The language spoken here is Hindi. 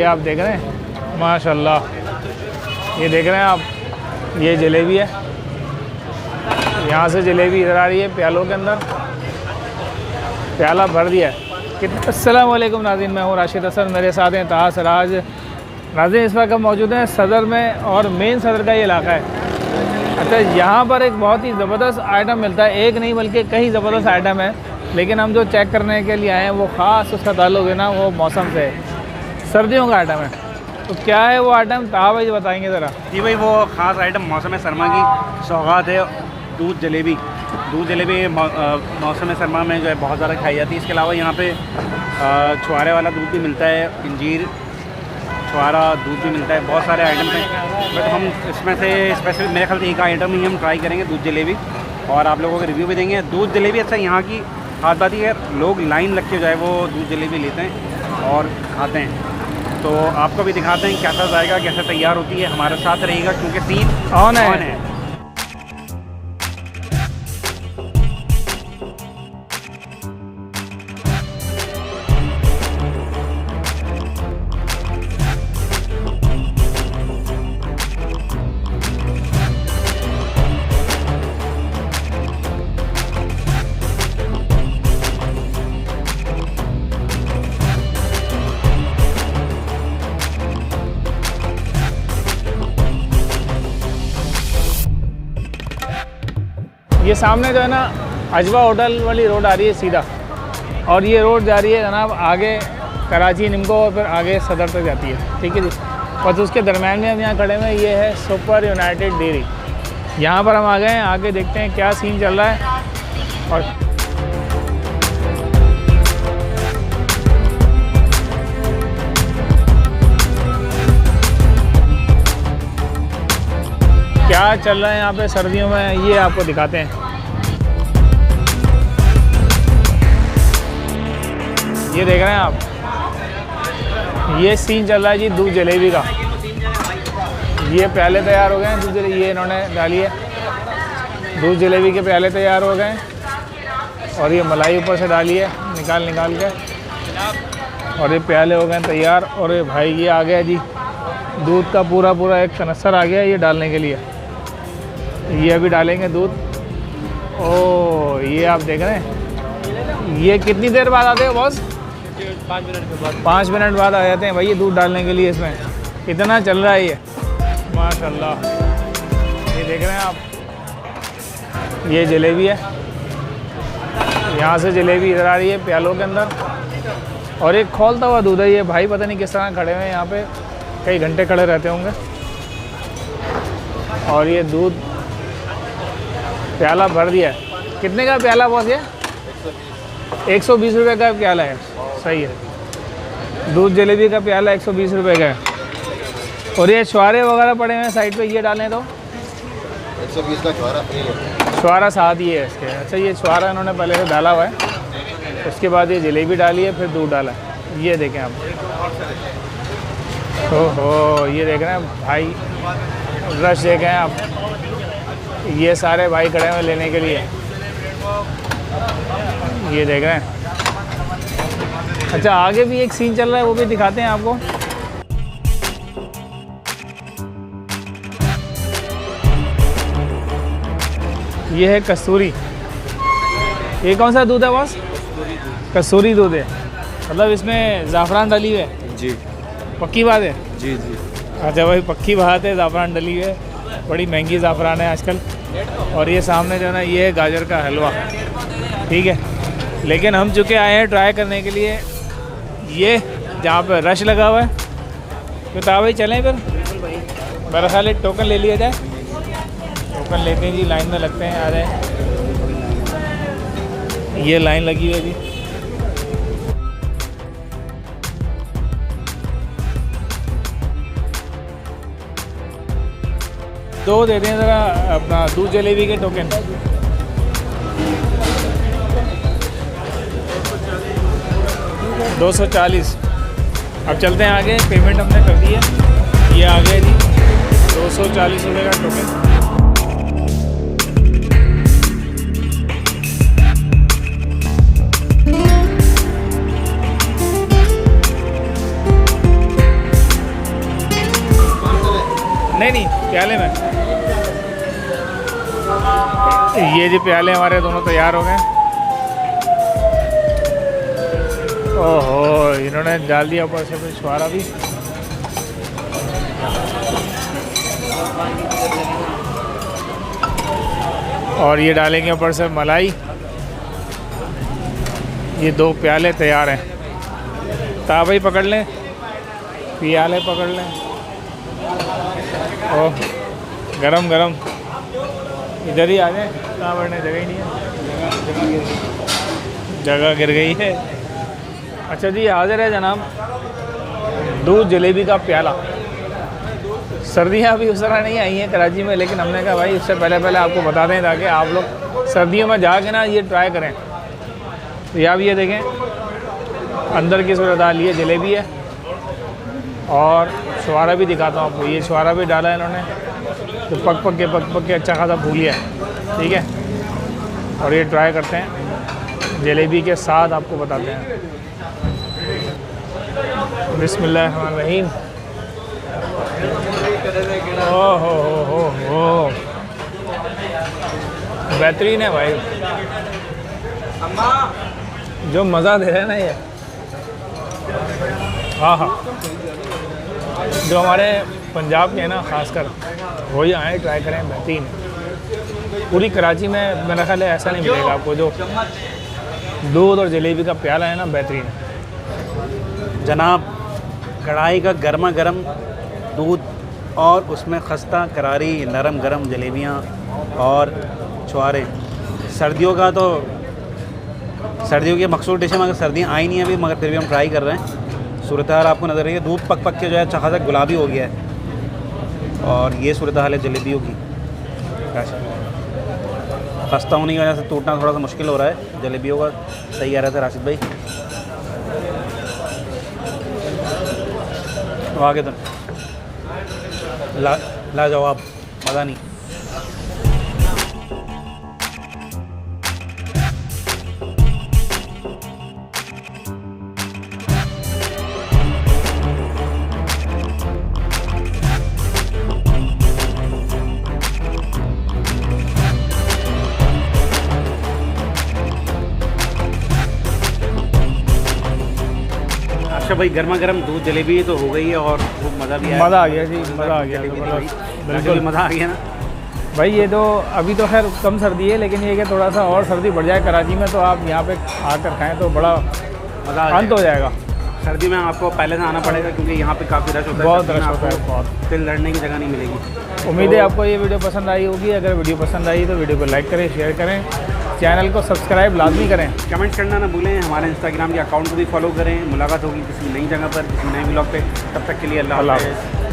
आप देख रहे हैं, माशाल्लाह। ये देख रहे हैं आप, ये जलेबी है। यहाँ से जलेबी इधर आ रही है प्यालों के अंदर, प्याला भर दिया है। अस्सलाम वालेकुम नाज़रीन, मैं हूँ राशिद हसन, मेरे साथ हैं ताहा सराज। नाज़रीन इस वक्त हम मौजूद हैं सदर में, और मेन सदर का ये इलाका है। अच्छा, यहाँ पर एक बहुत ही ज़बरदस्त आइटम मिलता है, एक नहीं बल्कि कई ज़बरदस्त आइटम है, लेकिन हम जो चेक करने के लिए आए हैं वो ख़ास उसका ताल्लुक है ना वो मौसम से है, सर्दियों का आइटम है। तो क्या है वो आइटम, ताहा भाई बताएंगे ज़रा। जी भाई, वो ख़ास आइटम मौसम सरमा की सौगात है, दूध जलेबी। दूध जलेबी मौसम सरमा में जो है बहुत ज़्यादा खाई जाती है। इसके अलावा यहाँ पे छुआरे वाला दूध भी मिलता है, इंजीर छुआरा दूध भी मिलता है, बहुत सारे आइटम हैं। बट हम इसमें से स्पेसिफिक मेरे ख्याल से एक आइटम ही हम ट्राई करेंगे, दूध जलेबी, और आप लोगों को रिव्यू भी देंगे। दूध जलेबी अच्छा, यहाँ की खास बात ये है, लोग लाइन लग के जो है वो दूध जलेबी लेते हैं और खाते हैं। तो आपको भी दिखाते हैं कैसा जाएगा, कैसे तैयार होती है। हमारे साथ रहेगा क्योंकि सीन ऑन है। ये सामने जो है ना अजवा होटल वाली रोड आ रही है सीधा, और ये रोड जा रही है जनाब आगे कराची निमको, और फिर आगे सदर तक जाती है। ठीक है जी। और उसके दरम्यान में हम यहाँ खड़े हुए हैं, ये है सुपर यूनाइटेड डेयरी। यहाँ पर हम आ गए हैं, आगे देखते हैं क्या सीन चल रहा है। और क्या चल रहा है यहाँ पे सर्दियों में, ये आपको दिखाते हैं। ये देख रहे हैं आप, ये सीन चल रहा है जी दूध जलेबी का। ये प्याले तैयार हो गए हैं दूध जलेबी, ये इन्होंने डाली है, दूध जलेबी के प्याले तैयार हो गए हैं, और ये मलाई ऊपर से डाली है निकाल के, और ये प्याले हो गए तैयार। और ये भाई ये आ गया जी दूध का पूरा एक कनस्तर आ गया ये डालने के लिए। ये अभी डालेंगे दूध। ओ ये आप देख रहे हैं, ये कितनी देर बाद आते हैं बॉस? 5 मिनट के बाद। 5 मिनट बाद आ जाते हैं भाई ये दूध डालने के लिए। इसमें कितना चल रहा है ये, माशाल्लाह। ये देख रहे हैं आप, ये जलेबी है। यहाँ से जलेबी इधर आ रही है प्यालों के अंदर, और एक खौलता हुआ दूध है। ये भाई पता नहीं किस तरह खड़े हुए हैं यहाँ पे, कई घंटे खड़े रहते होंगे। और ये दूध प्याला भर दिया है। कितने का प्याला बॉस ये? 120 रुपये का प्याला है। सही है, दूध जलेबी का प्याला 120 रुपये का है। और ये छुआरे वगैरह पड़े हुए हैं साइड पे, ये डालें तो 120 का छुआरा फ्री है। छुआरा साथ ही है इसके। अच्छा, ये छुआरा इन्होंने पहले से डाला हुआ है, उसके बाद ये जलेबी डाली है, फिर दूध डाला है। ये देखें आप, ओहो ये देख रहे हैं भाई, रश देखें आप, ये सारे भाई खड़े हुए लेने के लिए। ये देख रहे हैं। अच्छा, आगे भी एक सीन चल रहा है, वो भी दिखाते हैं आपको। ये है कस्तूरी। ये कौन सा दूध है बॉस? कस्तूरी दूध है, मतलब इसमें ज़ाफ़रान डली हुई है जी। पक्की बात है? जी जी। अच्छा भाई, पक्की बात है, ज़ाफ़रान डली हुई है, बड़ी महंगी ज़ाफ़रान है आजकल। और ये सामने जो है ना, ये है गाजर का हलवा। ठीक है, लेकिन हम चुके आए हैं ट्राई करने के लिए ये जहाँ पे रश लगा हुआ है। तो ताहा भाई चलें फिर? मेरा ख्याल एक टोकन ले लिया जाए। टोकन लेते हैं जी, लाइन में लगते हैं। आ रहे हैं, ये लाइन लगी हुई है जी। दो दे दें ज़रा अपना दूध जलेबी के टोकन। $240। अब चलते हैं आगे, पेमेंट हमने कर दी है, ये आ गया जी $240 का टोकन। नहीं नहीं, प्याले में। ये जी प्याले हमारे दोनों तैयार हो गए। ओहो, इन्होंने डाल दिया ऊपर से फिर छुआरा भी। और ये डालेंगे ऊपर से मलाई। ये 2 प्याले तैयार हैं। तावई पकड़ लें, प्याले पकड़ लें। ओह, गरम गरम। इधर ही आ जाए, कहाँ बैठने जगह ही नहीं है, जगह गिर गई है। अच्छा जी, हाजिर है जनाब दूध जलेबी का प्याला। सर्दियाँ अभी उस तरह नहीं आई हैं कराची में, लेकिन हमने कहा भाई उससे पहले आपको बता दें ताकि आप लोग सर्दियों में जाके ना ये ट्राई करें। तो यहाँ भी ये देखें, अंदर की सूरत हाल ये जलेबी है। और छुआरा भी दिखाता हूँ आपको। ये छुआरा भी डाला है इन्होंने, तो पक के अच्छा खासा फूल लिया है। ठीक है, और ये ट्राई करते हैं जलेबी के साथ, आपको बताते हैं। बिस्मिल्लाहिर्रहमानिर्रहीम। ओह हो, बेहतरीन है भाई, जो मज़ा दे रहे हैं ना ये। हाँ हाँ, जो हमारे पंजाब के हैं ना खासकर, वही आए ट्राई करें, बेहतरीन। पूरी कराची में मेरा ख्याल है ऐसा नहीं मिलेगा आपको। जो दूध और जलेबी का प्याला है ना, बेहतरीन है जनाब। कढ़ाई का गर्मा गर्म दूध और उसमें खस्ता करारी नरम गरम जलेबियाँ और छुआरे। सर्दियों का तो सर्दियों की मखसूस डिश है, मगर सर्दियाँ आई नहीं अभी, मगर फिर भी हम ट्राई कर रहे हैं। सूरत हाल आपको नज़र रही है, दूध पक के जो है अच्छा खासा गुलाबी हो गया है। और ये सूरत हाल है जलेबियों की। खस्ता होने की वजह से टूटना थोड़ा सा मुश्किल हो रहा है जलेबियों का। सही आ रहा था राशिद भाई, तो आगे तो लाजवाब, मज़ा नहीं। अच्छा भाई, गर्मा गर्म दूध जलेबी तो हो गई है और खूब मज़ा भी आया। मज़ा आ गया जी, मज़ा आ गया। बिल्कुल मज़ा आ गया ना भाई। ये तो अभी तो खैर कम सर्दी है, लेकिन ये कि थोड़ा सा और सर्दी बढ़ जाए कराची में, तो आप यहाँ पे आकर खाएं तो बड़ा मज़ा अंत हो जाएगा। सर्दी में आपको पहले से आना पड़ेगा, क्योंकि यहाँ पे काफ़ी रश होता है। बहुत रश होता है, बहुत। दिल लड़ने की जगह नहीं मिलेगी। उम्मीद है आपको ये वीडियो पसंद आई होगी। अगर वीडियो पसंद आई तो वीडियो को लाइक करें, शेयर करें, चैनल को सब्सक्राइब लाजमी करें, कमेंट करना ना भूलें। हमारे इंस्टाग्राम के अकाउंट को भी फॉलो करें। मुलाकात होगी किसी नई जगह पर, किसी नए ब्लॉग पे। तब तक के लिए अल्लाह हाफ़िज़।